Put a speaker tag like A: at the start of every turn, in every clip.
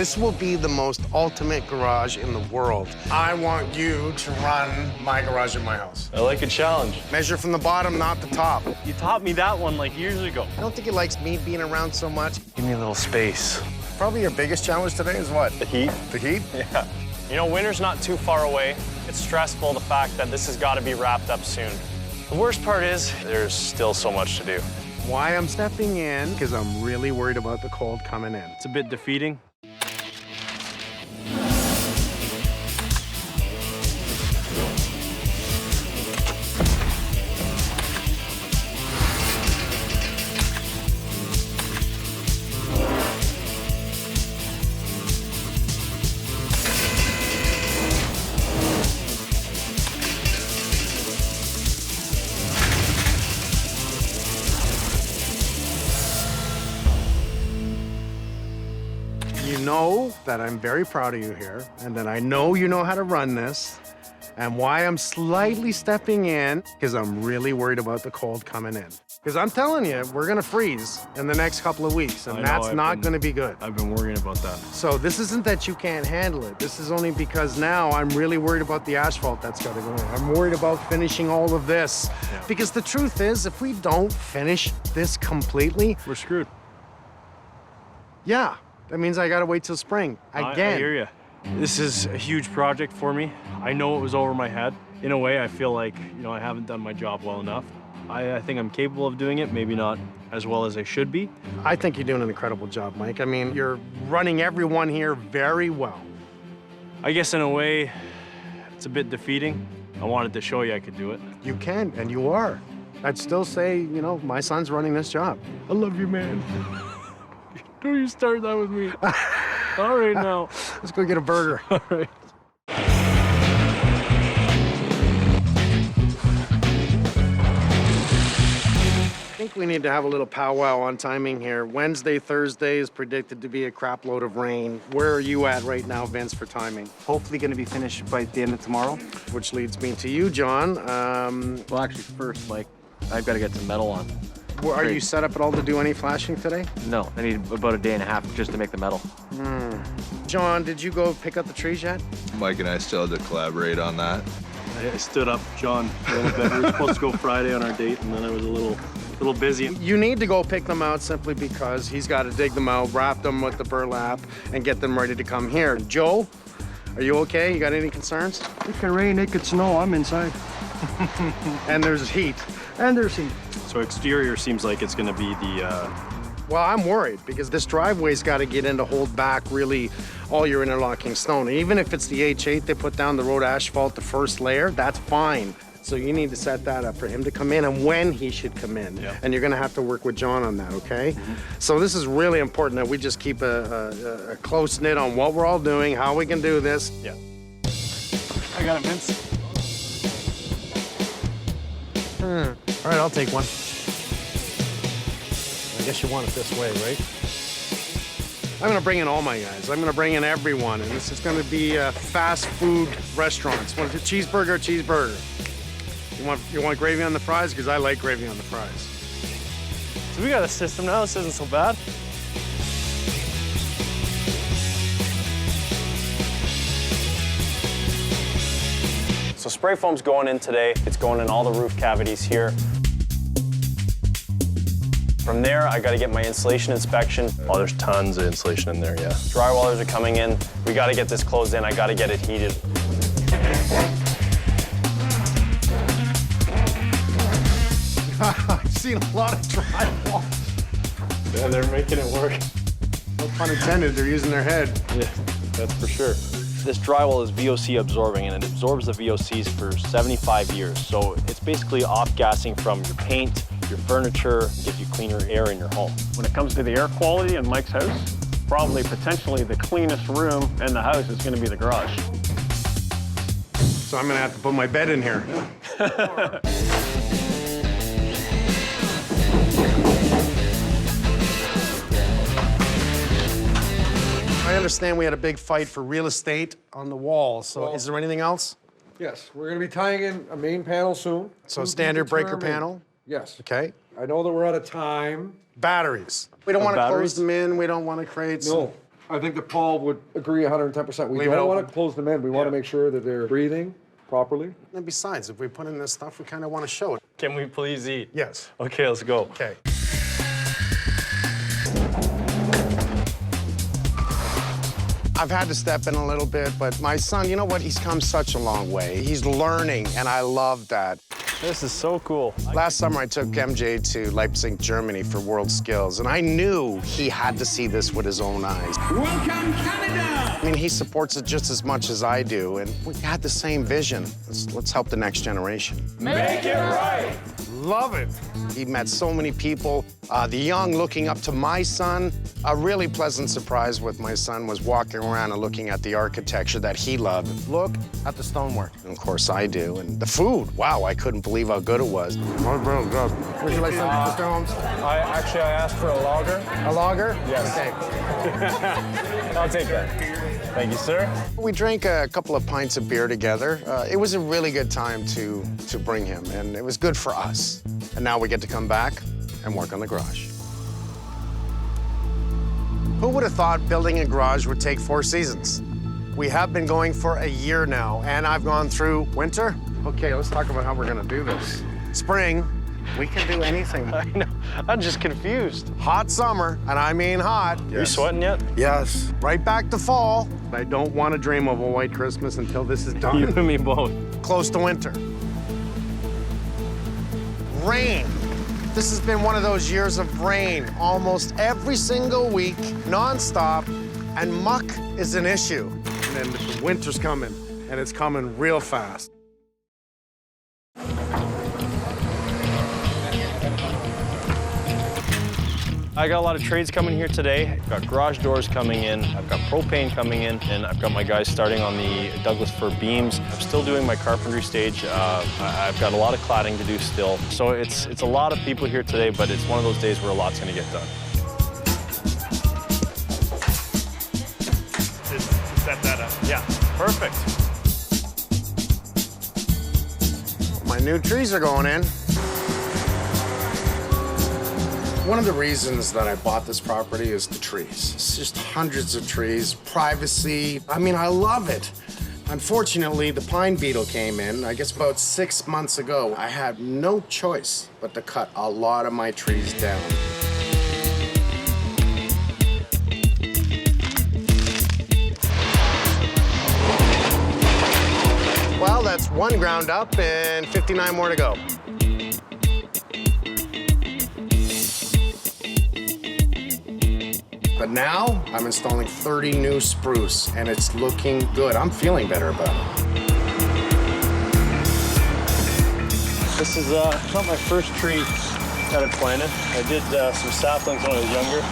A: This will be the most ultimate garage in the world. I want you to run my garage in my house.
B: I like a challenge.
A: Measure from the bottom, not the top.
B: You taught me that one like years ago.
A: I don't think he likes me being around so much.
B: Give me a little space.
A: Probably your biggest challenge today is what?
B: The heat.
A: The heat?
B: Yeah. You know, winter's not too far away. It's stressful, the fact that this has got to be wrapped up soon. The worst part is there's still so much to do.
A: Why I'm stepping in, because I'm really worried about the cold coming in.
B: It's a bit defeating.
A: You know that I'm very proud of you here, and that I know you know how to run this, and why I'm slightly stepping in, because I'm really worried about the cold coming in. Because I'm telling you, we're gonna freeze in the next couple of weeks, and that's not gonna be good.
B: I've been worrying about that.
A: So this isn't that you can't handle it. This is only because now I'm really worried about the asphalt that's gotta go in. I'm worried about finishing all of this.
B: Yeah.
A: Because the truth is, if we don't finish this completely,
B: We're screwed.
A: yeah, that means I gotta wait till spring again.
B: I hear you. This is a huge project for me. I know it was over my head. In a way, I feel like, you know, I haven't done my job well enough. I think I'm capable of doing it, maybe not as well as I should be.
A: I think you're doing an incredible job, Mike. I mean, you're running everyone here very well.
B: I guess in a way, it's a bit defeating. I wanted to show you I could do it.
A: You can, and you are. I'd still say, you know, my son's running this job.
B: I love you, man. Don't you start that with me. All right, now.
A: Let's go get a burger.
B: All right.
A: I think we need to have a little powwow on timing here. Wednesday, Thursday is predicted to be a crap load of rain. Where are you at right now, Vince, for timing?
C: Hopefully going to be finished by the end of tomorrow.
A: Which leads me to you, John.
C: Well, actually, first, Mike, I've got to get some metal on.
A: Are you set up at all to do any flashing today?
C: No, I need about a day and a half just to make the metal.
A: John, did you go pick up the trees yet?
D: Mike and I still had to collaborate on that.
B: I stood up John a little bit. We were supposed to go Friday on our date, and then I was a little busy.
A: You need to go pick them out simply because he's got to dig them out, wrap them with the burlap, and get them ready to come here. Joe, are you okay? You got any concerns?
E: It can rain, it could snow, I'm inside.
A: And there's heat.
E: And there's heat.
B: So exterior seems like it's going to be the...
A: Well, I'm worried because this driveway's got to get in to hold back really all your interlocking stone. And even if it's the H8 they put down the road asphalt, the first layer, that's fine. So you need to set that up for him to come in and when he should come in.
B: Yeah.
A: And you're going to have to work with John on that, okay? So this is really important that we just keep a close knit on what we're all doing, how we can do this.
B: Yeah. I got it, Vince.
A: All right, I'll take one. I guess you want it this way, right? I'm gonna bring in all my guys. I'm gonna bring in everyone, and this is gonna be fast food restaurants. Want a cheeseburger, cheeseburger. You want gravy on the fries? Because I like gravy on the fries.
B: So we got a system now. This isn't so bad. So spray foam's going in today. It's going in all the roof cavities here. From there, I gotta get my insulation inspection. Oh, there's tons of insulation in there, yeah. Drywallers are coming in. We gotta get this closed in. I gotta get it heated.
A: I've seen a lot of drywall.
B: Yeah, they're making it work.
A: No pun intended, they're using their head.
B: Yeah, that's for sure. This drywall is VOC absorbing, and it absorbs the VOCs for 75 years. So it's basically off-gassing from your paint, your furniture, gives you cleaner air in your home.
F: When it comes to the air quality in Mike's house, probably potentially the cleanest room in the house is going to be the garage.
A: So I'm gonna have to put my bed in here. I understand we had a big fight for real estate on the wall, so
E: Well-
A: is there anything else?
E: Yes, we're gonna be tying in a main panel soon.
A: So
E: To be
A: standard breaker
E: determined.
A: panel?
E: Yes.
A: Okay.
E: I know that we're out of time.
A: Batteries. We don't want to close
B: batteries?
A: them in, we don't want to create some...
E: No, I think that Paul would agree 110%. We
A: Leave it
E: don't want
A: open.
E: to close them in. We want to make sure that they're breathing properly.
A: And besides, if we put in this stuff, we kind of want to show it.
B: Can we please eat?
A: Yes.
B: Okay, let's go.
A: Okay. I've had to step in a little bit, but my son, you know what? He's come such a long way. He's learning, and I love that.
B: This is so cool.
A: Last summer, I took MJ to Leipzig, Germany for World Skills, and I knew he had to see this with his own eyes.
G: Welcome, Canada!
A: I mean, he supports it just as much as I do, and we had the same vision. Let's help the next generation.
G: Make it right!
A: Love it. He met so many people, the young looking up to my son. A really pleasant surprise with my son was walking around and looking at the architecture that he loved. Look at the stonework. And of course I do. And the food, wow, I couldn't believe how good it was. Oh, bro, good. Would you like some, Mr. Holmes?
F: I asked for a lager.
A: A lager?
F: Yes.
A: Okay.
F: I'll take that. Thank you, sir.
A: We drank a couple of pints of beer together. It was a really good time to bring him, and it was good for us. And now we get to come back and work on the garage. Who would have thought building a garage would take 4 seasons? We have been going for a year now, and I've gone through winter. Okay, let's talk about how we're gonna do this. Spring, we can do anything.
B: I know. I'm just confused.
A: Hot summer, and I mean hot.
B: Are you sweating yet?
A: Yes. Right back to fall. I don't want to dream of a white Christmas until this is
B: You
A: done.
B: and me both.
A: Close to winter. Rain. This has been one of those years of rain almost every single week, nonstop, and muck is an issue. And then the winter's coming, and it's coming real fast.
B: I got a lot of trades coming here today. I've got garage doors coming in, I've got propane coming in, and I've got my guys starting on the Douglas fir beams. I'm still doing my carpentry stage. I've got a lot of cladding to do still. So it's a lot of people here today, but it's one of those days where a lot's gonna get done. Just set that up. Yeah, perfect.
A: My new trees are going in. One of the reasons that I bought this property is the trees. It's just hundreds of trees, privacy. I mean, I love it. Unfortunately, the pine beetle came in, I guess about 6 months ago. I had no choice but to cut a lot of my trees down. Well, that's 1 ground up and 59 more to go. But now, I'm installing 30 new spruce, and it's looking good. I'm feeling better about it.
B: This is not my first tree that I planted. I did some saplings when I was younger.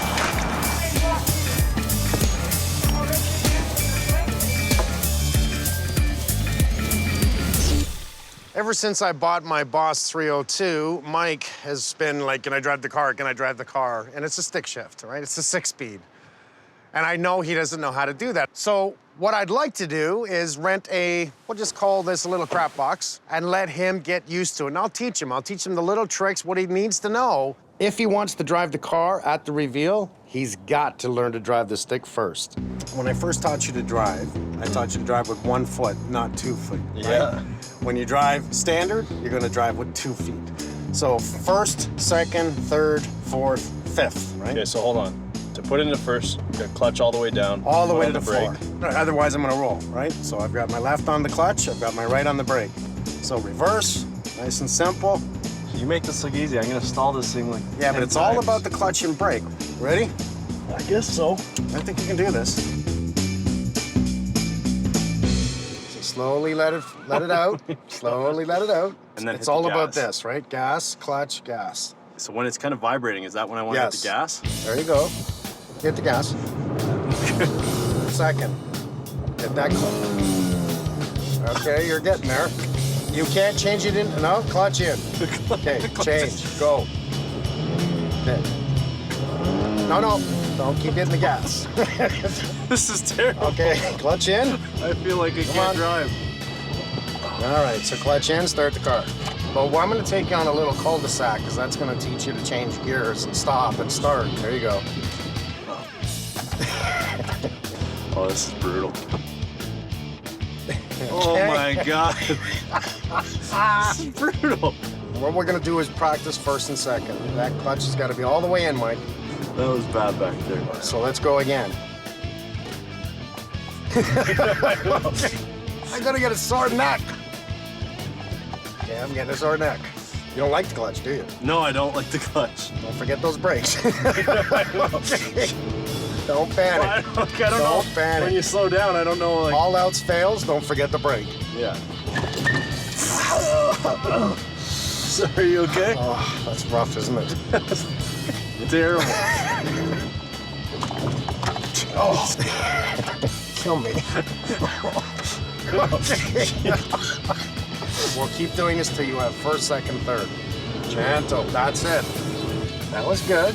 A: Ever since I bought my Boss 302, Mike has been like, can I drive the car? Can I drive the car? And it's a stick shift, right? It's a 6-speed. And I know he doesn't know how to do that. So what I'd like to do is rent we'll just call this a little crap box, and let him get used to it. And I'll teach him. I'll teach him the little tricks, what he needs to know. If he wants to drive the car at the reveal, he's got to learn to drive the stick first. When I first taught you to drive, I taught you to drive with 1 foot, not 2 feet. Right?
B: Yeah.
A: When you drive standard, you're gonna drive with 2 feet. So first, second, third, fourth, fifth, right?
B: Okay, so hold on. To put it into first, you got clutch all the way down.
A: All the
B: foot
A: way
B: on
A: to the
B: brake.
A: floor. Otherwise, I'm gonna roll, right? So I've got my left on the clutch, I've got my right on the brake. So reverse, nice and simple.
C: You make this look easy. I'm gonna stall this thing like
A: Yeah, but
C: 10
A: it's all
C: times.
A: about the clutch and brake. Ready?
B: I guess so.
A: I think you can do this. So slowly let it out. Slowly let it out.
C: And then
A: it's
C: hit the
A: all about
C: gas.
A: this, right? Gas, clutch, gas.
C: So when it's kind of vibrating, is that when I want to hit
A: Yes.
C: the gas?
A: There you go. Hit the gas. Second. Hit that clutch. Okay, you're getting there. You can't change it in. No, clutch in. Okay, change. Go. Okay. No. Don't keep hitting the gas.
C: This is terrible.
A: Okay, clutch in.
C: I feel like I
A: on.
C: can't drive.
A: All right, so clutch in, start the car. But I'm gonna take you on a little cul-de-sac, because that's gonna teach you to change gears and stop and start. There you go.
B: Oh, this is brutal. Oh my God. This is brutal.
A: What we're gonna do is practice first and second. That clutch has gotta be all the way in, Mike.
B: That was bad back there.
A: So let's go again. I gotta get a sore neck. Yeah, I'm getting a sore neck. You don't like the clutch, do you?
B: No, I don't like the clutch.
A: Don't forget those brakes. Don't panic.
B: I don't know.
A: Panic.
B: When you slow down, I don't know. Like...
A: All else fails, don't forget the brake.
B: Yeah. So, are you okay?
A: Oh, that's rough, isn't it?
B: Terrible.
A: Oh, kill me. We'll keep doing this till you have first, second, third. Gentle, that's it. That was good.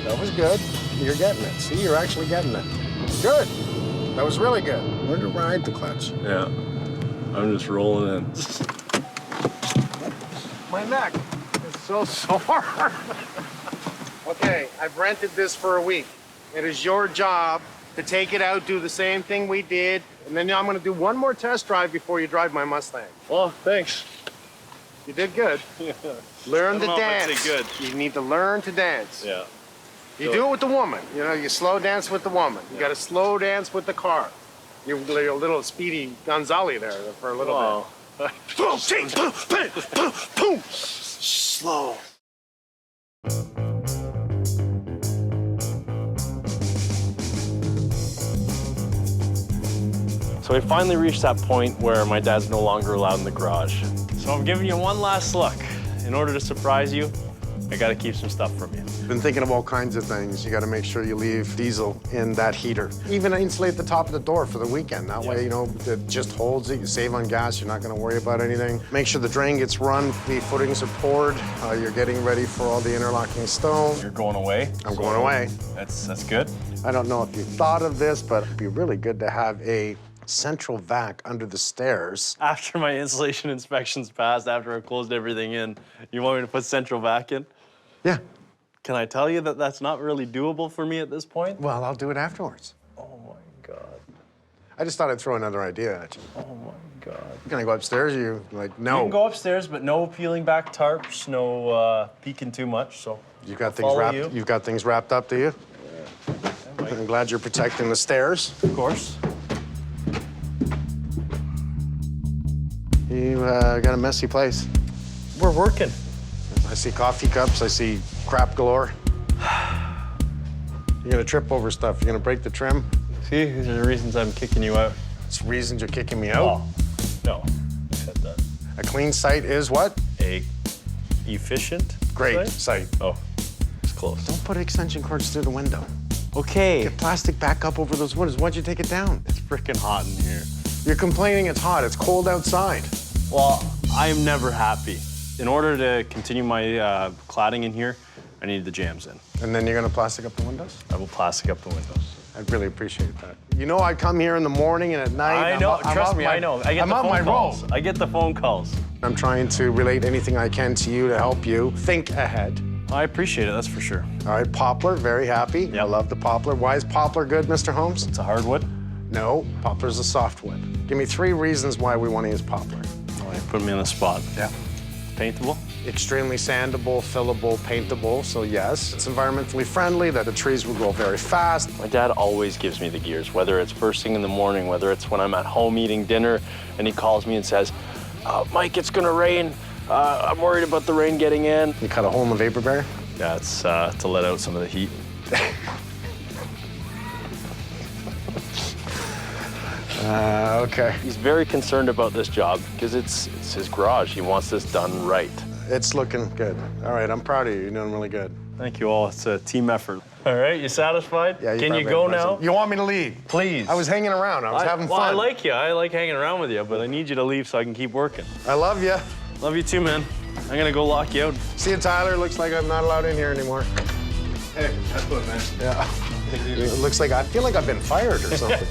A: That was good. You're getting it. See, you're actually getting it. Good. That was really good. Learn to ride the clutch.
B: Yeah. I'm just rolling in.
A: My neck is so sore. Okay, I've rented this for a week. It is your job to take it out, do the same thing we did, and then I'm gonna do one more test drive before you drive my Mustang.
B: Well, thanks.
A: You did good. Learn to
B: I don't know if I'd
A: dance.
B: say good.
A: You need to learn to dance.
B: Yeah.
A: You do it with the woman. You know, you slow dance with the woman. You got to slow dance with the car. You're a little Speedy Gonzales there for a little
B: Wow.
A: bit. Boom. Slow.
B: So we finally reached that point where my dad's no longer allowed in the garage. So I'm giving you one last look. In order to surprise you, I gotta keep some stuff from you.
A: Been thinking of all kinds of things. You got to make sure you leave diesel in that heater. Even insulate the top of the door for the weekend. That way, you know, it just holds it. You save on gas. You're not going to worry about anything. Make sure the drain gets run. The footings are poured. You're getting ready for all the interlocking stone.
B: You're going away?
A: I'm going away.
B: That's good.
A: I don't know if you thought of this, but it'd be really good to have a central vac under the stairs.
B: After my insulation inspection's passed, after I've closed everything in, you want me to put central vac in?
A: Yeah.
B: Can I tell you that that's not really doable for me at this point?
A: Well, I'll do it afterwards.
B: Oh my God.
A: I just thought I'd throw another idea at you.
B: Oh my God.
A: Can I go upstairs? Or you like no?
B: You can go upstairs, but no peeling back tarps, no peeking too much. So
A: You got
B: I'll
A: things
B: follow
A: wrapped.
B: you.
A: You've got things wrapped up, do you?
B: Yeah.
A: I'm glad you're protecting the stairs.
B: Of course.
A: You got a messy place.
B: We're working.
A: I see coffee cups. I see crap galore. You're gonna trip over stuff. You're gonna break the trim.
B: See, these are the reasons I'm kicking you out.
A: It's reasons you're kicking me out.
B: Oh, no. Said that.
A: A clean site is what?
B: A efficient
A: Great
B: site?
A: site.
B: Oh, it's close.
A: Don't put extension cords through the window.
B: Okay.
A: Get plastic back up over those windows. Why'd you take it down?
B: It's freaking hot in here.
A: You're complaining it's hot. It's cold outside.
B: Well, I am never happy. In order to continue my cladding in here, I need the jams in.
A: And then you're gonna plastic up the windows?
B: I will plastic up the windows.
A: I'd really appreciate that. You know I come here in the morning and at night.
B: I know,
A: I'm
B: trust
A: off
B: me,
A: my-
B: I know. I get
A: I'm
B: the
A: on
B: phone
A: my
B: calls.
A: roll.
B: I get the phone calls.
A: I'm trying to relate anything I can to you to help you think ahead.
B: I appreciate it, that's for sure.
A: All right, poplar, very happy. I love the poplar. Why is poplar good, Mr. Holmes?
B: It's a hardwood.
A: No, poplar's a softwood. Give me 3 reasons why we want to use poplar.
B: Oh, you put me on the spot.
A: Yeah.
B: Paintable?
A: Extremely sandable, fillable, paintable, so yes. It's environmentally friendly, that the trees will grow very fast.
B: My dad always gives me the gears, whether it's first thing in the morning, whether it's when I'm at home eating dinner, and he calls me and says, Mike, it's gonna rain. I'm worried about the rain getting in.
A: You cut a hole in the vapor barrier?
B: Yeah, it's to let out some of the heat.
A: Okay.
B: He's very concerned about this job because it's his garage. He wants this done right.
A: It's looking good. All right, I'm proud of you. You're doing really good.
B: Thank you all. It's a team effort. All right, you satisfied?
A: Yeah,
B: Can you
A: probably
B: go
A: have
B: now?
A: present. You want me to leave?
B: Please.
A: I was hanging around. I was having
B: Well,
A: fun.
B: I like you. I like hanging around with you, but I need you to leave so I can keep working.
A: I love you.
B: Love you too, man. I'm gonna go lock you out.
A: See you, Tyler. Looks like I'm not allowed in here anymore.
D: Hey, that's what, man.
A: Yeah. It looks like I feel like I've been fired or something.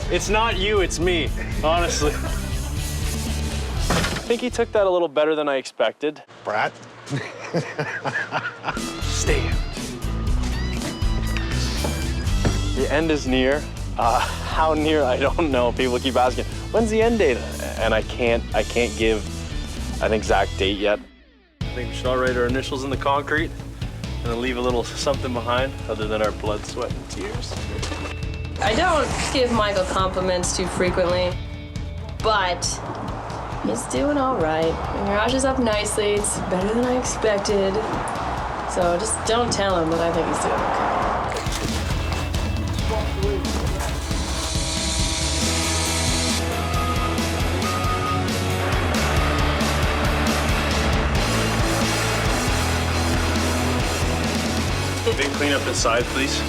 B: It's not you, it's me, honestly. I think he took that a little better than I expected.
A: Brat.
B: Stay out. The end is near. How near, I don't know. People keep asking, when's the end date? And I can't give an exact date yet. I think we should all write our initials in the concrete and then leave a little something behind other than our blood, sweat, and tears.
H: I don't give Michael compliments too frequently, but he's doing all right. The garage is up nicely. It's better than I expected. So just don't tell him that I think he's doing okay.
B: Big cleanup inside, please.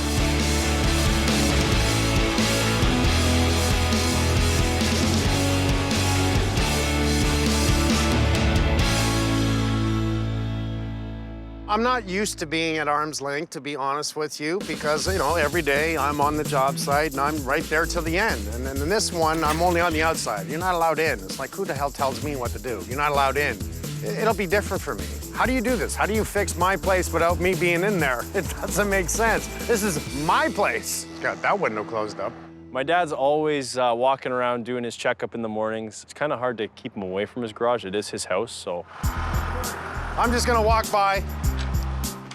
A: I'm not used to being at arm's length, to be honest with you, because, you know, every day I'm on the job site and I'm right there till the end. And then in this one, I'm only on the outside. You're not allowed in. It's like, who the hell tells me what to do? You're not allowed in. It'll be different for me. How do you do this? How do you fix my place without me being in there? It doesn't make sense. This is my place. God, that window closed up.
B: My dad's always walking around doing his checkup in the mornings. It's kind of hard to keep him away from his garage. It is his house, so.
A: I'm just gonna walk by.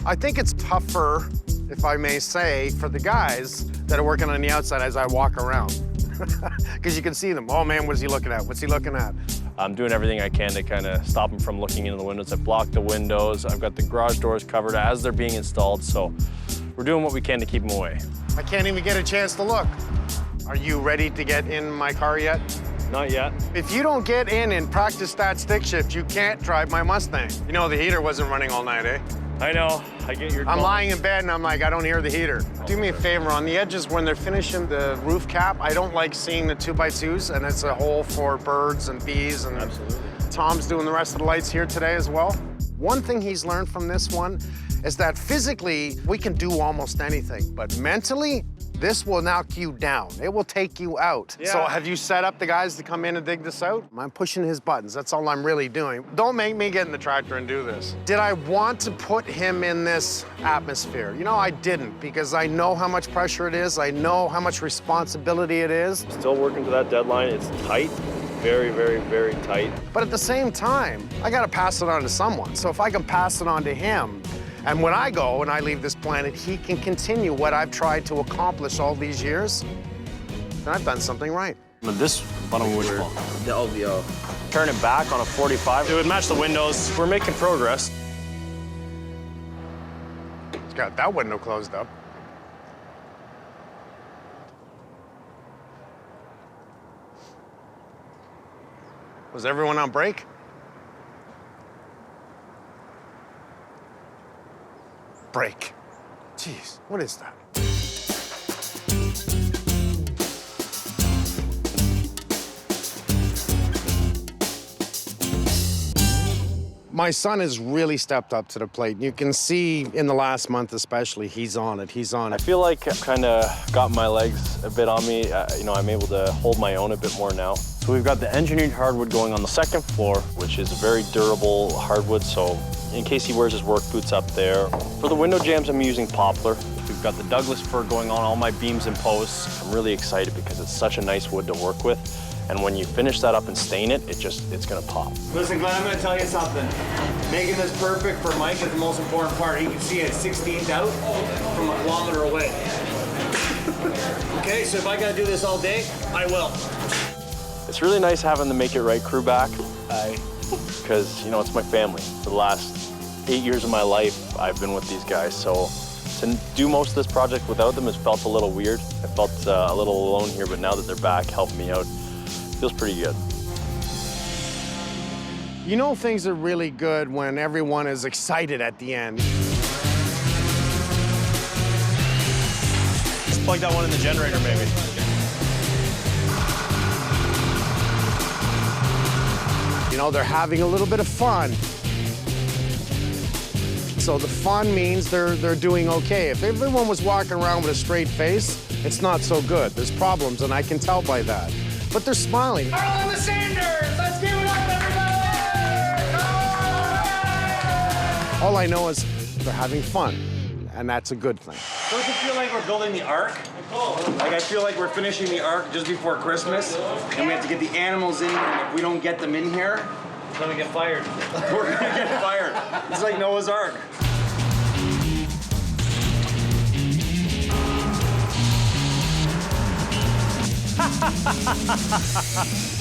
A: I think it's tougher, if I may say, for the guys that are working on the outside as I walk around. Because you can see them. Oh man, what's he looking at? What's he looking at?
B: I'm doing everything I can to kind of stop him from looking into the windows. I've blocked the windows. I've got the garage doors covered as they're being installed, so we're doing what we can to keep him away.
A: I can't even get a chance to look. Are you ready to get in my car yet?
B: Not yet.
A: If you don't get in and practice that stick shift, you can't drive my Mustang. You know, the heater wasn't running all night, eh?
B: I know, I get your
A: I'm
B: call.
A: lying in bed and I'm like, I don't hear the heater. Do me a favor, on the edges when they're finishing the roof cap, I don't like seeing the 2x2s, and it's a hole for birds and bees. And
B: Absolutely.
A: Tom's doing the rest of the lights here today as well. One thing he's learned from this one is that physically, we can do almost anything, but mentally, this will knock you down. It will take you out.
B: Yeah.
A: So have you set up the guys to come in and dig this out? I'm pushing his buttons. That's all I'm really doing. Don't make me get in the tractor and do this. Did I want to put him in this atmosphere? You know, I didn't, because I know how much pressure it is. I know how much responsibility it is.
B: Still working to that deadline. It's tight, very, very, very tight.
A: But at the same time, I gotta pass it on to someone. So if I can pass it on to him, and when I go and I leave this planet, he can continue what I've tried to accomplish all these years, then I've done something right.
B: But this bottom which one?
C: The LVO.
B: Turn it back on a 45. It would match the windows. We're making progress.
A: It's got that window closed up. Was everyone on break? Break. Jeez, what is that? My son has really stepped up to the plate. You can see in the last month especially, he's on it, he's on
B: I
A: it.
B: feel like I've kind of got my legs a bit on me. You know, I'm able to hold my own a bit more now. So we've got the engineered hardwood going on the second floor, which is a very durable hardwood, so in case he wears his work boots up there. For the window jambs, I'm using poplar. We've got the Douglas fir going on all my beams and posts. I'm really excited because it's such a nice wood to work with. And when you finish that up and stain it, it's gonna pop.
I: Listen, Glenn, I'm gonna tell you something. Making this perfect for Mike is the most important part. He can see it 16th out from a kilometer away. Okay, so if I gotta do this all day, I will.
B: It's really nice having the Make It Right crew back. Because, you know, it's my family. For the last 8 years of my life, I've been with these guys. So to do most of this project without them has felt a little weird. I felt a little alone here, but now that they're back helping me out, feels pretty good.
A: You know things are really good when everyone is excited at the end.
B: Let's plug that one in the generator, maybe.
A: You know, they're having a little bit of fun. So the fun means they're doing okay. If everyone was walking around with a straight face, it's not so good. There's problems, and I can tell by that. But they're smiling.
G: Carl and the Sanders, let's give it up, everybody!
A: All I know is they're having fun, and that's a good thing.
I: Doesn't it feel like we're building the Ark? Like I feel like we're finishing the Ark just before Christmas, and we have to get the animals in here, and if we don't get them in here, we're gonna get fired. We're gonna get fired. It's like Noah's Ark.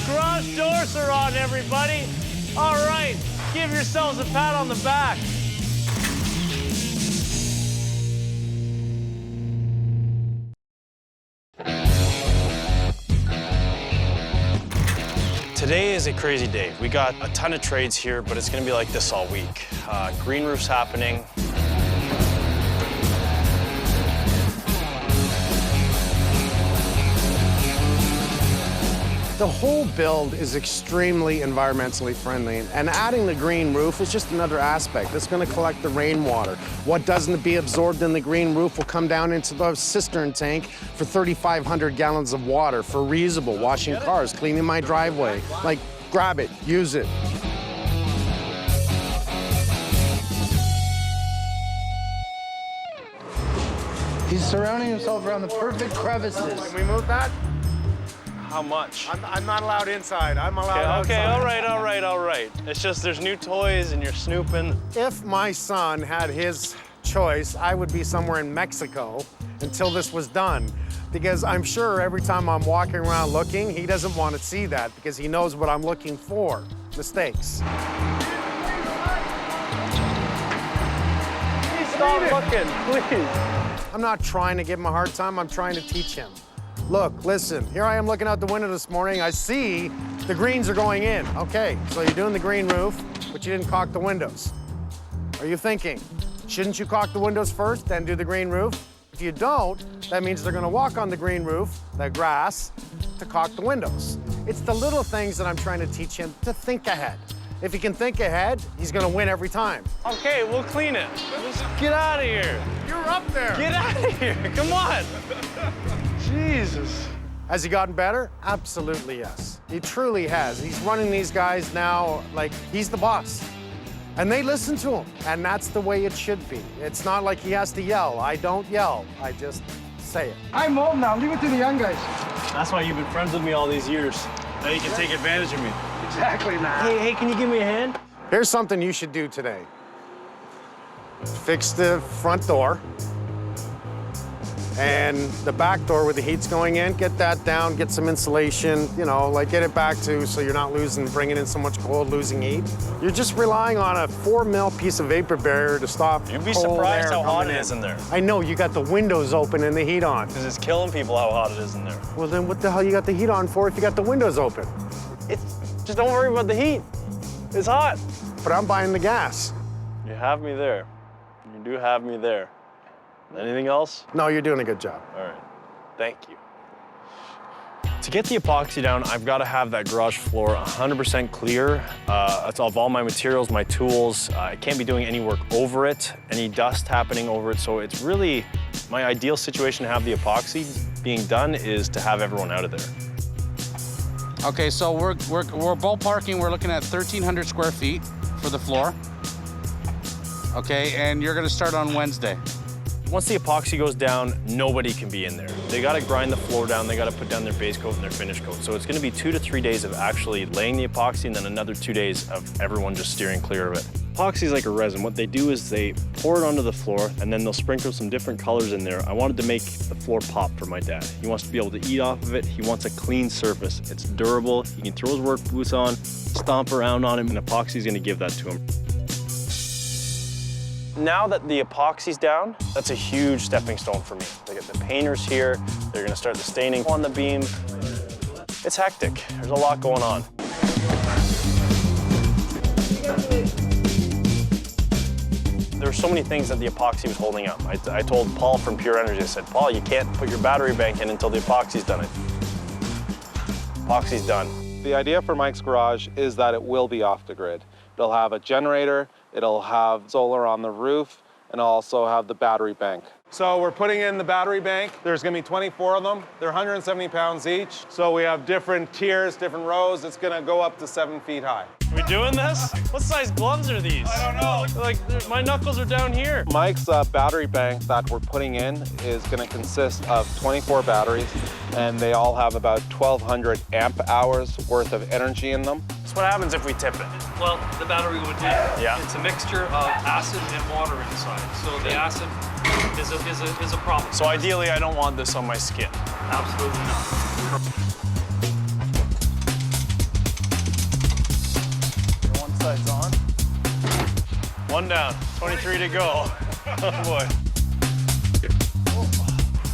J: Garage doors are on, everybody. All right, give yourselves a pat on the back. Today is a crazy day. We got a ton of trades here, but it's gonna be like this all week. Green roof's happening.
A: The whole build is extremely environmentally friendly, and adding the green roof is just another aspect. It's going to collect the rainwater. What doesn't be absorbed in the green roof will come down into the cistern tank for 3,500 gallons of water for reusable, washing cars, cleaning my driveway. Like, grab it, use it.
G: He's surrounding himself around the perfect crevices.
A: Can we move that?
J: How much?
A: I'm not allowed inside. I'm allowed outside.
J: Okay, all right. It's just there's new toys and you're snooping.
A: If my son had his choice, I would be somewhere in Mexico until this was done. Because I'm sure every time I'm walking around looking, he doesn't want to see that because he knows what I'm looking for, mistakes.
J: Please stop looking, please.
A: I'm not trying to give him a hard time, I'm trying to teach him. Look, listen, here I am looking out the window this morning. I see the greens are going in. Okay, so you're doing the green roof, but you didn't caulk the windows. Are you thinking, shouldn't you caulk the windows first, then do the green roof? If you don't, that means they're gonna walk on the green roof, the grass, to caulk the windows. It's the little things that I'm trying to teach him to think ahead. If he can think ahead, he's gonna win every time.
J: Okay, we'll clean it. Just get out of here.
A: You're up there.
J: Get out of here, come on. Jesus.
A: Has he gotten better? Absolutely, yes. He truly has. He's running these guys now like he's the boss. And they listen to him, and that's the way it should be. It's not like he has to yell. I don't yell, I just say it.
G: I'm old now, leave it to the young guys.
J: That's why you've been friends with me all these years. Now you can take advantage of me.
G: Exactly, man.
J: Hey, can you give me a hand?
A: Here's something you should do today. Fix the front door. And the back door where the heat's going in, get that down, get some insulation, you know, like get it back to so you're not bringing in so much cold, losing heat. You're just relying on a 4 mil piece of vapor barrier to stop
J: You'd be
A: cold
J: surprised
A: air
J: how hot
A: coming
J: it is in there.
A: I know, you got the windows open and the heat on.
J: Because it's killing people how hot it is in there.
A: Well, then what the hell you got the heat on for if you got the windows open?
J: Just don't worry about the heat. It's hot.
A: But I'm buying the gas.
J: You have me there. You do have me there. Anything else?
A: No, you're doing a good job.
J: All right, thank you. To get the epoxy down, I've got to have that garage floor 100% clear. That's of all my materials, my tools. I can't be doing any work over it, any dust happening over it. So it's really my ideal situation to have the epoxy being done is to have everyone out of there.
K: Okay, so we're ballparking. We're looking at 1,300 square feet for the floor. Okay, and you're gonna start on Wednesday.
J: Once the epoxy goes down, nobody can be in there. They gotta grind the floor down, they gotta put down their base coat and their finish coat. So it's gonna be 2 to 3 days of actually laying the epoxy and then another 2 days of everyone just steering clear of it. Epoxy is like a resin. What they do is they pour it onto the floor and then they'll sprinkle some different colors in there. I wanted to make the floor pop for my dad. He wants to be able to eat off of it. He wants a clean surface. It's durable. He can throw his work boots on, stomp around on him, and epoxy is gonna give that to him. Now that the epoxy's down, that's a huge stepping stone for me. They get the painters here, they're gonna start the staining on the beam. It's hectic, there's a lot going on. There's so many things that the epoxy was holding up. I told Paul from Pure Energy, I said, Paul, you can't put your battery bank in until the epoxy's done. Epoxy's done.
L: The idea for Mike's garage is that it will be off the grid. It'll have a generator, it'll have solar on the roof, and it'll also have the battery bank. So we're putting in the battery bank. There's gonna be 24 of them. They're 170 pounds each. So we have different tiers, different rows. It's gonna go up to 7 feet high.
J: We doing this? What size gloves are these? I don't know. Like, my knuckles are down here.
L: Mike's battery bank that we're putting in is gonna consist of 24 batteries, and they all have about 1,200 amp hours worth of energy in them.
J: So what happens if we tip it?
M: Well, the battery would be, it's a mixture of acid and water inside. So the acid is a problem.
J: So ideally, I don't want this on my skin.
M: Absolutely not.
J: One side's on. One down, 23 to go. Oh boy.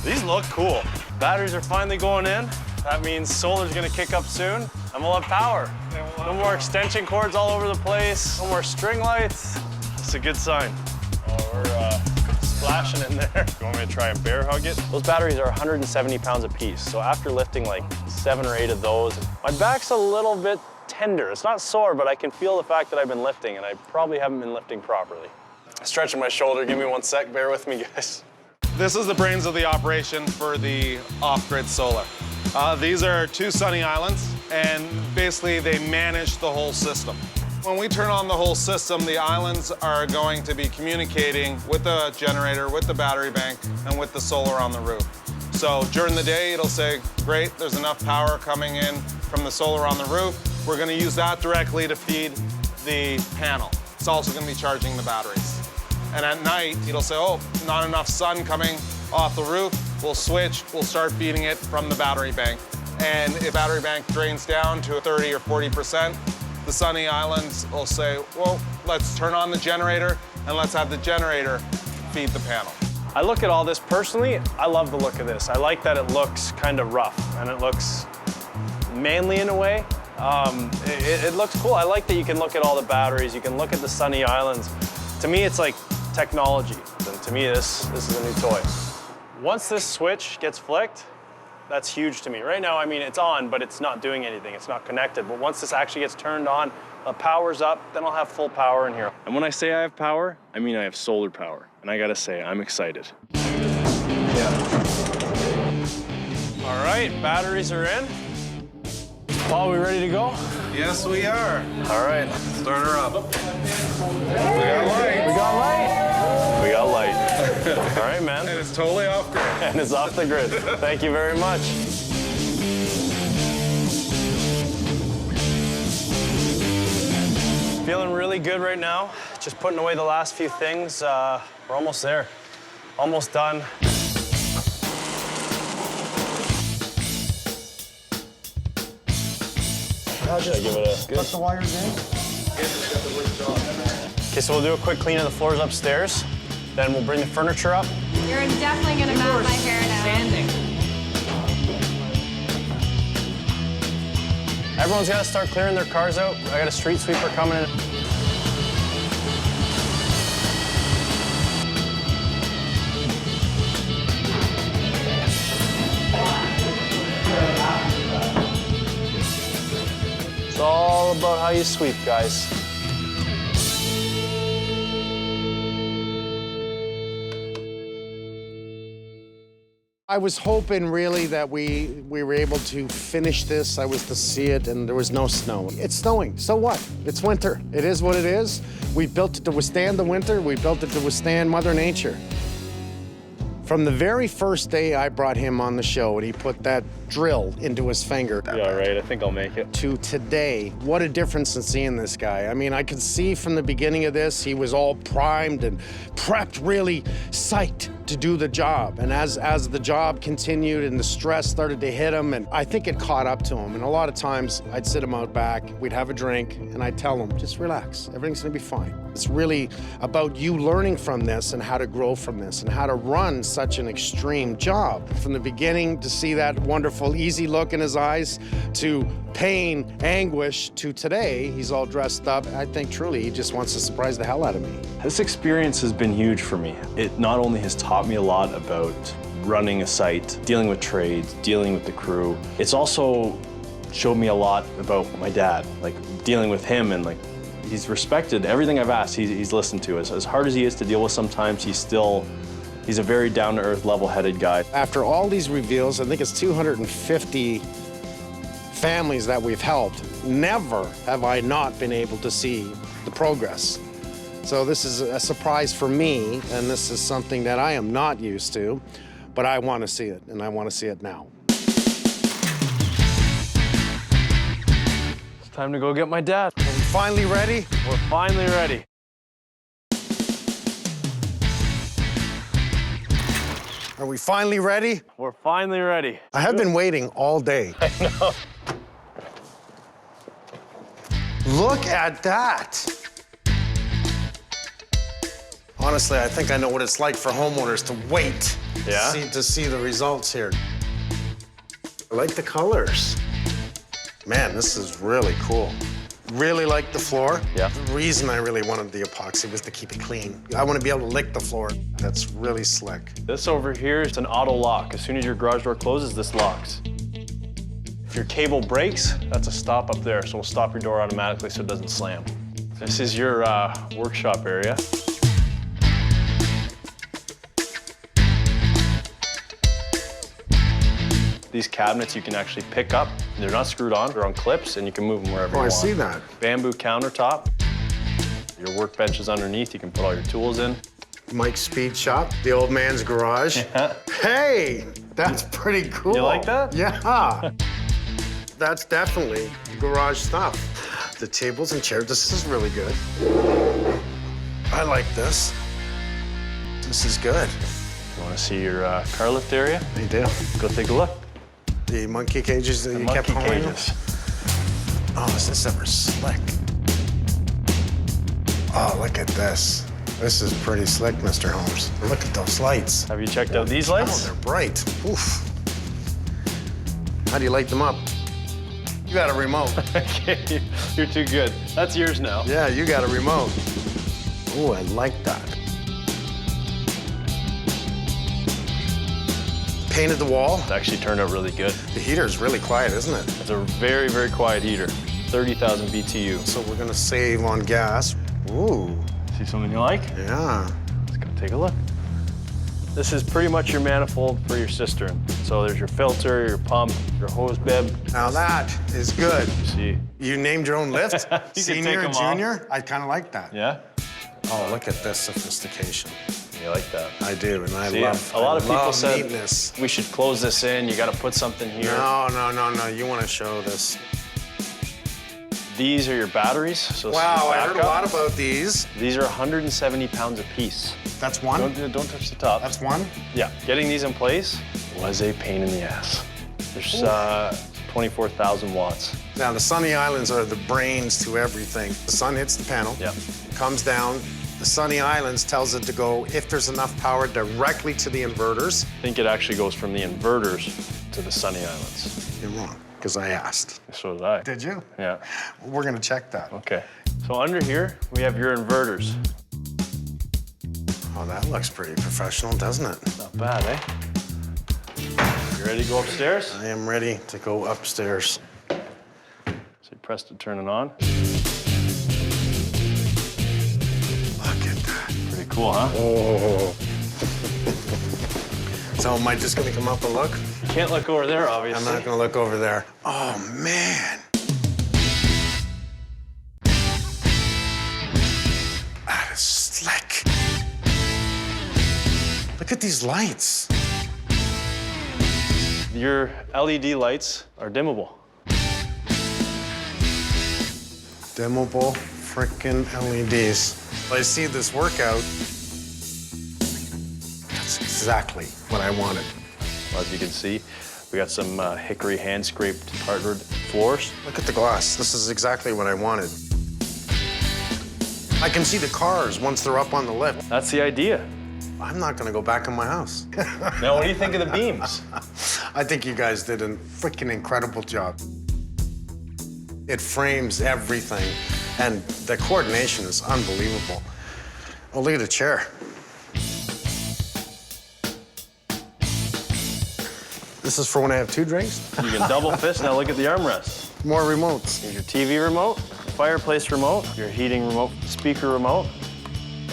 J: These look cool. Batteries are finally going in. That means solar's gonna kick up soon, and we'll have power. No more extension cords all over the place, no more string lights. It's a good sign. Oh, we're splashing in there. You want me to try and bear hug it? Those batteries are 170 pounds a piece, so after lifting like 7 or 8 of those, my back's a little bit tender. It's not sore, but I can feel the fact that I've been lifting, and I probably haven't been lifting properly. Stretching my shoulder, give me 1 sec, bear with me, guys.
L: This is the brains of the operation for the off-grid solar. These are 2 sunny islands, and basically they manage the whole system. When we turn on the whole system, the islands are going to be communicating with the generator, with the battery bank, and with the solar on the roof. So during the day, it'll say, great, there's enough power coming in from the solar on the roof. We're gonna use that directly to feed the panel. It's also gonna be charging the batteries. And at night, it'll say, oh, not enough sun coming off the roof. We'll switch, we'll start feeding it from the battery bank. And if battery bank drains down to 30 or 40%, the sunny islands will say, well, let's turn on the generator and let's have the generator feed the panel.
J: I look at all this personally, I love the look of this. I like that it looks kind of rough and it looks manly in a way. It looks cool. I like that you can look at all the batteries, you can look at the sunny islands. To me, it's like technology. And to me, this is a new toy. Once this switch gets flicked, that's huge to me. Right now, I mean, it's on, but it's not doing anything. It's not connected. But once this actually gets turned on, power's up, then I'll have full power in here. And when I say I have power, I mean I have solar power. And I gotta say, I'm excited. All right, batteries are in. Paul, we ready to go?
L: Yes, we are.
J: All right.
L: Start her up. We got light.
J: We got light. We got light. All right, man.
L: And it's totally off grid.
J: And it's off the grid. Thank you very much. Feeling really good right now. Just putting away the last few things. We're almost there. Almost done. Should I give it a...
E: Tuck the wires in.
J: Okay, so we'll do a quick clean of the floors upstairs. Then we'll bring the furniture up.
N: You're definitely gonna mat my hair now.
J: Everyone's gotta start clearing their cars out. I got a street sweeper coming in. It's all about how you sweep, guys.
A: I was hoping really that we were able to finish this. I was to see it and there was no snow. It's snowing, so what? It's winter. It is what it is. We built it to withstand the winter. We built it to withstand Mother Nature. From the very first day I brought him on the show and he put that drill into his finger.
J: Yeah, right, I think I'll make it.
A: To today, what a difference in seeing this guy. I mean, I could see from the beginning of this, he was all primed and prepped, really psyched to do the job. And as the job continued and the stress started to hit him, and I think it caught up to him. And a lot of times I'd sit him out back, we'd have a drink, and I'd tell him, just relax, everything's gonna be fine. It's really about you learning from this and how to grow from this and how to run such an extreme job. From the beginning to see that wonderful, easy look in his eyes, to pain, anguish, to today, he's all dressed up. I think truly he just wants to surprise the hell out of me.
J: This experience has been huge for me. It not only has taught me a lot about running a site, dealing with trades, dealing with the crew, it's also showed me a lot about my dad, like dealing with him, and like he's respected everything I've asked, he's listened to. As hard as he is to deal with sometimes, he's still He's a very down-to-earth, level-headed guy.
A: After all these reveals, I think it's 250 families that we've helped. Never have I not been able to see the progress. So this is a surprise for me, and this is something that I am not used to, but I want to see it, and I want to see it now.
J: It's time to go get my dad.
A: Are we finally ready?
J: We're finally ready.
A: Are we finally ready?
J: We're finally ready.
A: I have been waiting all day.
J: I know.
A: Look at that. Honestly, I think I know what it's like for homeowners to wait to see the results here. I like the colors. Man, this is really cool. Really like the floor.
J: Yeah.
A: The reason I really wanted the epoxy was to keep it clean. I want to be able to lick the floor. That's really slick.
J: This over here is an auto lock. As soon as your garage door closes, this locks. If your cable breaks, that's a stop up there, so we'll stop your door automatically so it doesn't slam. This is your workshop area. These cabinets you can actually pick up. They're not screwed on, they're on clips, and you can move them wherever you want.
A: I see that.
J: Bamboo countertop. Your workbench is underneath, you can put all your tools in.
A: Mike's Speed Shop, the old man's garage.
J: Yeah.
A: Hey, that's pretty cool.
J: You like that?
A: Yeah. That's definitely garage stuff. The tables and chairs, this is really good. I like this. This is good.
J: You want to see your car lift area?
A: I do.
J: Go take a look.
A: The monkey cages that you kept calling them? Oh, is this ever slick? Oh, look at this. This is pretty slick, Mr. Holmes. Look at those lights.
J: Have you checked out these lights?
A: Oh, they're bright. Oof. How do you light them up? You got a remote.
J: Okay, you're too good. That's yours now.
A: Yeah, you got a remote. Oh, I like that. Painted the wall.
J: It actually turned out really good.
A: The heater is really quiet, isn't it?
J: It's a very, very quiet heater. 30,000 BTU.
A: So we're gonna save on gas. Ooh.
J: See something you like?
A: Yeah.
J: Let's go take a look. This is pretty much your manifold for your cistern. So there's your filter, your pump, your hose bib.
A: Now that is good.
J: You see?
A: You named your own lift?
J: You
A: Senior,
J: can take 'em
A: junior? I kind of like that.
J: Yeah?
A: Oh, look at this sophistication.
J: You like that?
A: I do, and I
J: See,
A: love
J: a lot of people said
A: neatness.
J: we should close this in. You got to put something here.
A: No. You want to show this.
J: These are your batteries. So
A: Wow, I heard a
J: backup.
A: lot about these.
J: These are 170 pounds a piece.
A: That's one?
J: Don't touch the top.
A: That's one?
J: Yeah. Getting these in place was a pain in the ass. There's 24,000 watts.
A: Now, the sunny islands are the brains to everything. The sun hits the panel, comes down. The sunny islands tells it to go, if there's enough power, directly to the inverters.
J: I think it actually goes from the inverters to the sunny islands.
A: You're wrong, because I asked.
J: So did I.
A: Did you?
J: Yeah.
A: We're gonna check that.
J: Okay. So under here, we have your inverters.
A: Oh, that looks pretty professional, doesn't it?
J: Not bad, eh? You ready to go upstairs?
A: I am ready to go upstairs.
J: So you press to turn it on.
A: Look at that.
J: Pretty cool, huh?
A: Oh. So am I just gonna come up and look?
J: You can't look over there, obviously.
A: I'm not gonna look over there. Oh, man. That is slick. Look at these lights.
J: Your LED lights are dimmable.
A: Dimmable frickin' LEDs. I see this workout. That's exactly what I wanted.
J: Well, as you can see, we got some hickory hand-scraped hardwood floors.
A: Look at the glass. This is exactly what I wanted. I can see the cars once they're up on the lift.
J: That's the idea.
A: I'm not gonna go back in my house.
J: Now, what do you think of the beams?
A: I think you guys did a freaking incredible job. It frames everything, and the coordination is unbelievable. Oh, look at the chair. This is for when I have two drinks?
J: You can double fist. Now look at the armrest.
A: More remotes.
J: Here's your TV remote, fireplace remote, your heating remote, speaker remote,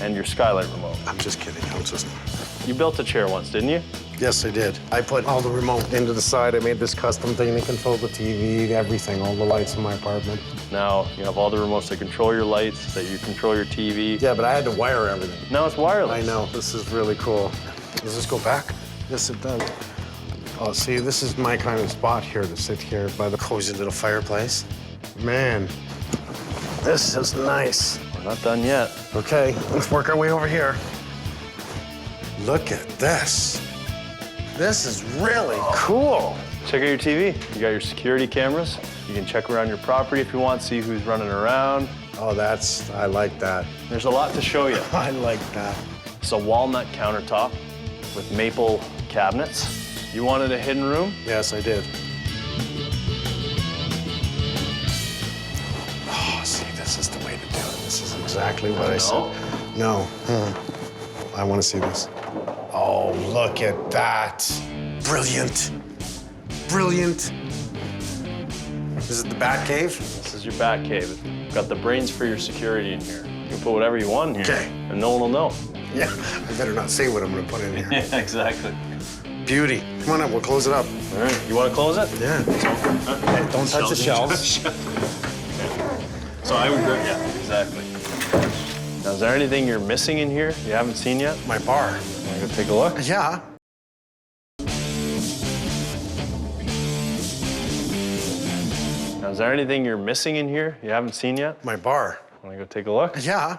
J: and your skylight remote.
A: I'm just kidding. I'm just
J: You built a chair once, didn't you?
A: Yes, I did. I put all the remote into the side. I made this custom thing that controls the TV, everything, all the lights in my apartment.
J: Now you have all the remotes that control your lights, that you control your TV.
A: Yeah, but I had to wire everything.
J: Now it's wireless.
A: I know. This is really cool. Does this go back? Yes, it does. Oh, see, this is my kind of spot here to sit here by the cozy little fireplace. Man, this is nice.
J: We're not done yet.
A: Okay, let's work our way over here. Look at this. This is really cool.
J: Check out your TV. You got your security cameras. You can check around your property if you want, see who's running around.
A: Oh, I like that.
J: There's a lot to show you.
A: I like that.
J: It's a walnut countertop with maple cabinets. You wanted a hidden room?
A: Yes, I did. Oh, see, this is the way to do it. This is exactly what I said. No. I want to see this. Oh, look at that. Brilliant. Brilliant. Is it the bat cave?
J: This is your bat cave. Got the brains for your security in here. You can put whatever you want in here,
A: okay,
J: and no one will know.
A: Yeah, I better not say what I'm going to put in here.
J: Yeah, exactly.
A: Beauty. Come on up, we'll close it up.
J: All right, you want to close it?
A: Yeah. Hey, don't touch the shelves.
J: So I would agree. Yeah, exactly. Now, is there anything you're missing in here you haven't seen yet?
A: My bar.
J: Want to go take a look?
A: Yeah.
J: Now, is there anything you're missing in here you haven't seen yet?
A: My bar.
J: Want to go take a look?
A: Yeah.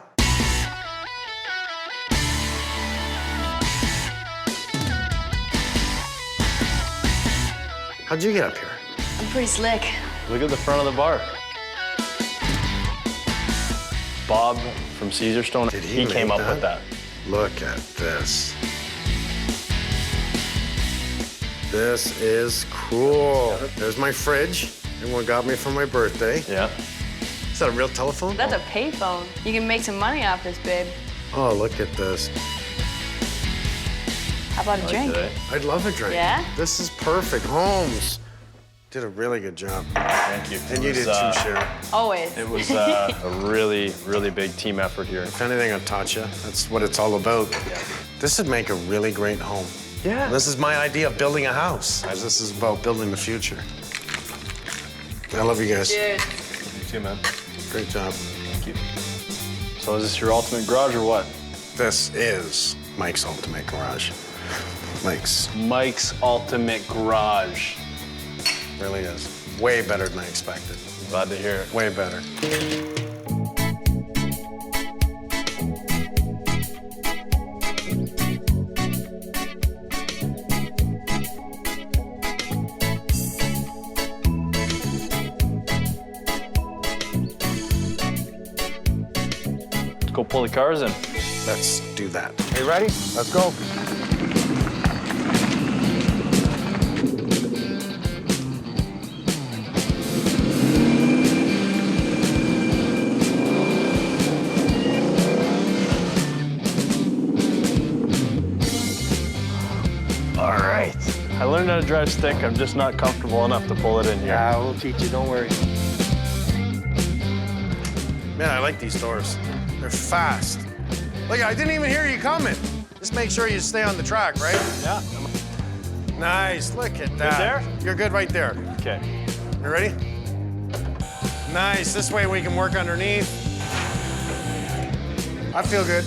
A: How'd you get up here?
H: I'm pretty slick.
J: Look at the front of the bar. Bob from Caesarstone, he came up with that.
A: Look at this. This is cool. There's my fridge. Everyone got me for my birthday.
J: Yeah.
A: Is that a real telephone?
N: That's a payphone. You can make some money off this, babe.
A: Oh, look at this.
N: How about a drink?
A: I'd love a drink.
N: Yeah?
A: This is perfect. Holmes did a really good job.
J: Thank you.
A: And you did too, Sharon.
N: Always.
J: It was a really, really big team effort here.
A: If anything, I've taught you. That's what it's all about. Yeah. This would make a really great home.
J: Yeah.
A: This is my idea of building a house. This is about building the future. I love you guys.
H: Cheers.
J: You too, man.
A: Great job.
J: Thank you. So is this your ultimate garage or what?
A: This is Mike's ultimate garage.
J: Mike's ultimate garage.
A: Really is. Way better than I expected.
J: Glad to hear it.
A: Way better.
J: Let's go pull the cars in.
A: Let's do that. Are you ready? Let's go.
J: All right. I learned how to drive stick. I'm just not comfortable enough to pull it in here.
C: Yeah, we'll teach you, don't worry.
A: Man, I like these doors. They're fast. Look, I didn't even hear you coming. Just make sure you stay on the track, right?
J: Yeah.
A: Nice, look at that.
J: there?
A: You're good right there.
J: Okay.
A: You ready? Nice, this way we can work underneath. I feel good.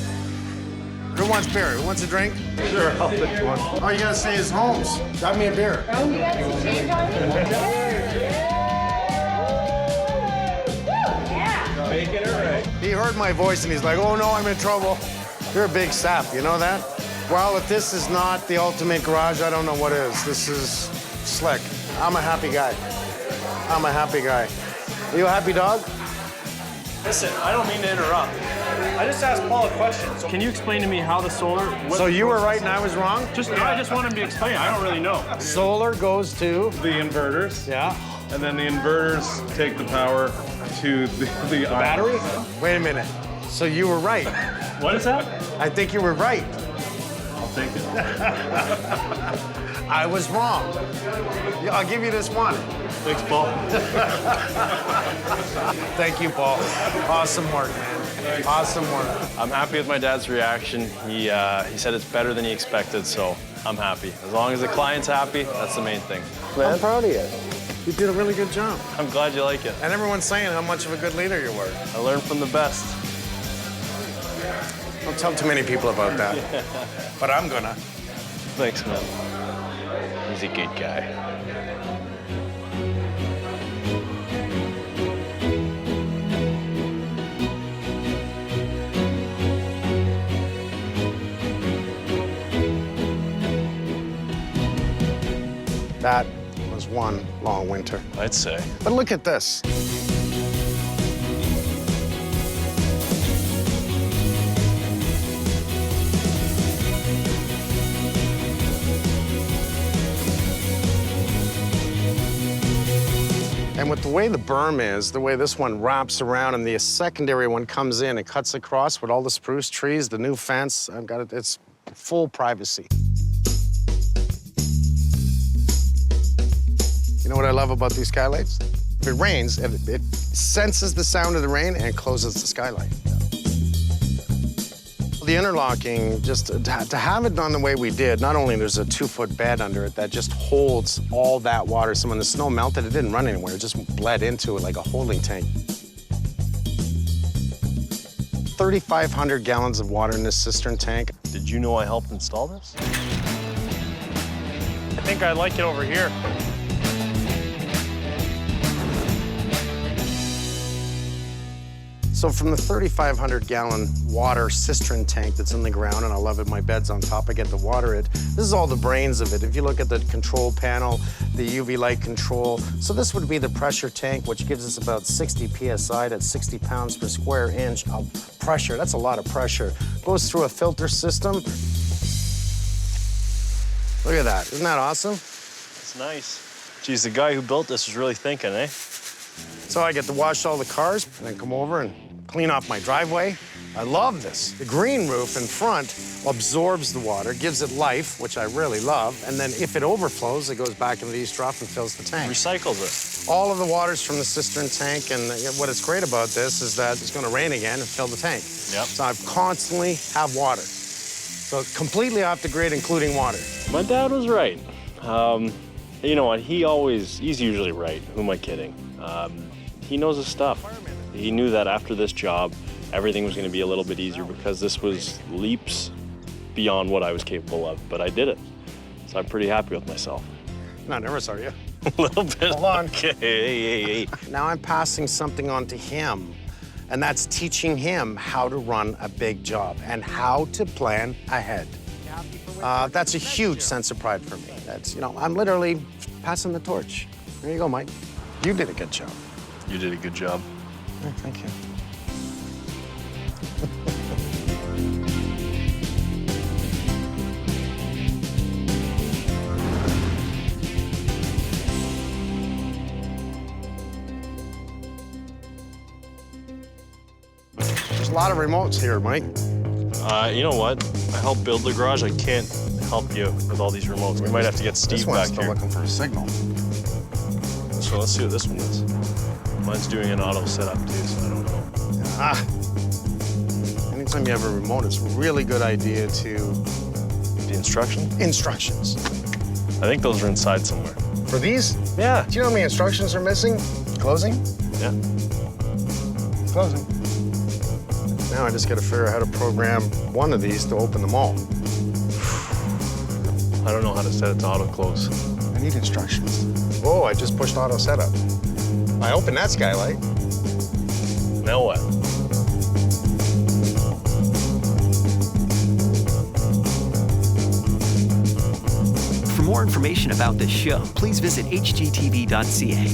A: Who wants beer? Who wants a drink?
J: Sure, I'll take one.
A: All you gotta say is Holmes. Got me a beer.
G: Making it right.
A: He heard my voice and he's like, oh no, I'm in trouble. You're a big sap, you know that? Well, if this is not the ultimate garage, I don't know what is. This is slick. I'm a happy guy. I'm a happy guy. Are you a happy dog?
J: Listen, I don't mean to interrupt. I just asked Paul a question. So can you explain to me how the solar...
A: So you were right and I was wrong?
J: I just want him to explain. I don't really know.
A: Solar goes to...
L: The inverters.
A: Yeah.
L: And then the inverters take the power to the
J: battery?
A: Wait a minute. So you were right.
J: What is that?
A: I think you were right.
J: I'll take it.
A: I was wrong. I'll give you this one.
J: Thanks, Paul.
A: Thank you, Paul. Awesome work, man. Awesome work.
J: I'm happy with my dad's reaction. He said it's better than he expected, so I'm happy. As long as the client's happy, that's the main thing.
A: I'm proud of you. You did a really good job.
J: I'm glad you like it.
A: And everyone's saying how much of a good leader you were.
J: I learned from the best.
A: Don't tell too many people about that. But I'm gonna.
J: Thanks, man. He's a good guy.
A: That was one long winter.
J: I'd say.
A: But look at this. And with the way the berm is, the way this one wraps around and the secondary one comes in and cuts across with all the spruce trees, the new fence, I've got it, it's full privacy. You know what I love about these skylights? If it rains, it senses the sound of the rain and closes the skylight. The interlocking, just to have it done the way we did, not only there's a 2-foot bed under it that just holds all that water, so when the snow melted, it didn't run anywhere. It just bled into it like a holding tank. 3,500 gallons of water in this cistern tank.
J: Did you know I helped install this?
F: I think I like it over here.
A: So from the 3,500 gallon water cistern tank that's in the ground, and I love it, my bed's on top, I get to water it. This is all the brains of it. If you look at the control panel, the UV light control. So this would be the pressure tank, which gives us about 60 PSI, that's 60 pounds per square inch of pressure. That's a lot of pressure. Goes through a filter system. Look at that, isn't that awesome?
J: It's nice. Geez, the guy who built this was really thinking, eh?
A: So I get to wash all the cars and then come over and clean off my driveway. I love this. The green roof in front absorbs the water, gives it life, which I really love, and then if it overflows, it goes back into the east trough and fills the tank.
J: Recycles it.
A: All of the water's from the cistern tank, and what is great about this is that it's gonna rain again and fill the tank.
J: Yep.
A: So I constantly have water. So completely off the grid, including water.
J: My dad was right. You know what, he's usually right. Who am I kidding? He knows his stuff. He knew that after this job, everything was going to be a little bit easier because this was leaps beyond what I was capable of, but I did it. So I'm pretty happy with myself.
A: Not nervous, are you?
J: A little bit.
A: Hold on.
J: Okay, hey.
A: Now I'm passing something on to him, and that's teaching him how to run a big job and how to plan ahead. That's a huge sense of pride for me. That's, you know, I'm literally passing the torch. There you go, Mike. You did a good job.
J: You did a good job.
A: Oh, thank you. There's a lot of remotes here, Mike.
J: You know what? I helped build the garage. I can't help you with all these remotes. We might have to get Steve back
A: still
J: here.
A: Looking for a signal.
J: So let's see what this one is. Mine's doing an auto setup too, so I don't know.
A: Anytime you have a remote, it's a really good idea to...
J: The instructions?
A: Instructions.
J: I think those are inside somewhere.
A: For these?
J: Yeah.
A: Do you know how many instructions are missing? Closing?
J: Yeah.
A: Closing. Now I just got to figure out how to program one of these to open them all.
J: I don't know how to set it to auto close.
A: I need instructions. Whoa, I just pushed auto setup. I opened that skylight.
J: Now what?
O: For more information about this show, please visit hgtv.ca.